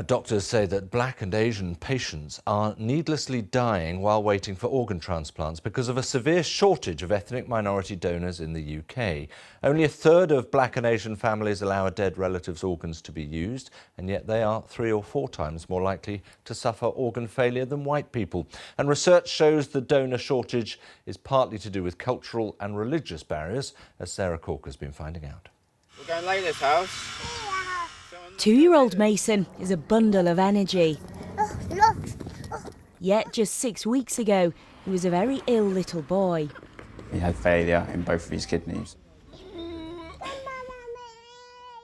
Doctors say that Black and Asian patients are needlessly dying while waiting for organ transplants because of a severe shortage of ethnic minority donors in the UK. Only a third of Black and Asian families allow a dead relative's organs to be used, and yet they are 3 or 4 times more likely to suffer organ failure than white people. And research shows the donor shortage is partly to do with cultural and religious barriers, as Sarah Cork has been finding out. We're going to Layla's house. 2-year-old Mason is a bundle of energy. Yet just 6 weeks ago, he was a very ill little boy. He had failure in both of his kidneys.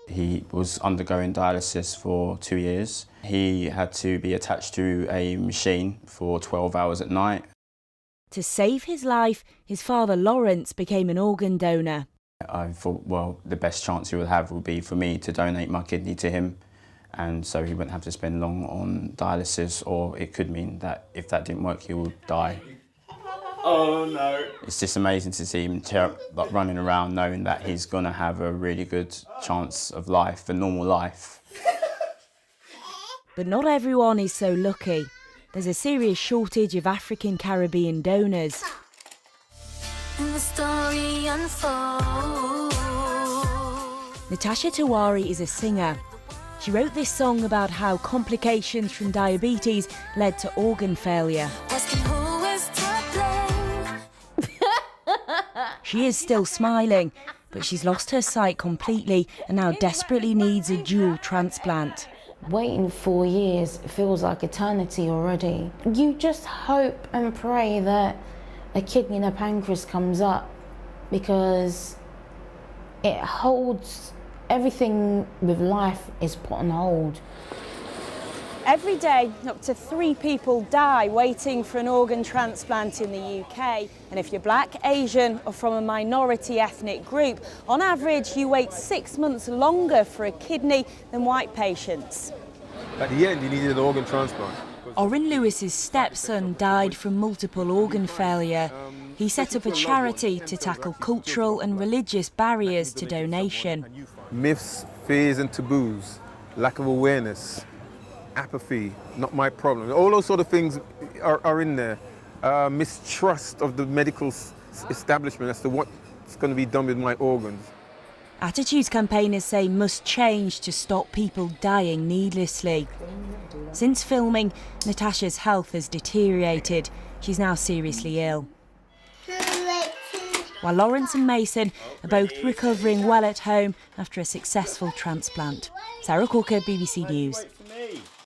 He was undergoing dialysis for 2 years. He had to be attached to a machine for 12 hours at night. To save his life, his father Lawrence became an organ donor. I thought, well, the best chance he would have would be for me to donate my kidney to him, and so he wouldn't have to spend long on dialysis, or it could mean that if that didn't work, he would die. Oh no. It's just amazing to see him running around knowing that he's going to have a really good chance of life, a normal life. But not everyone is so lucky. There's a serious shortage of African Caribbean donors. And the story unfolds. Natasha Tiwari is a singer. She wrote this song about how complications from diabetes led to organ failure. She is still smiling, but she's lost her sight completely and now desperately needs a dual transplant. Waiting 4 years feels like eternity already. You just hope and pray that a kidney and a pancreas comes up, because it holds everything with life is put on hold. Every day, up to 3 people die waiting for an organ transplant in the UK. And if you're Black, Asian or from a minority ethnic group, on average you wait 6 months longer for a kidney than white patients. At the end, he needed an organ transplant. Orrin Lewis's stepson died from multiple organ failure. He set up a charity to tackle cultural and religious barriers to donation. Myths, fears and taboos, lack of awareness, apathy, not my problem. All those sort of things are in there. Mistrust of the medical establishment as to what's going to be done with my organs. Attitudes campaigners say must change to stop people dying needlessly. Since filming, Natasha's health has deteriorated. She's now seriously ill. While Lawrence and Mason are both recovering well at home after a successful transplant. Sarah Corker, BBC News.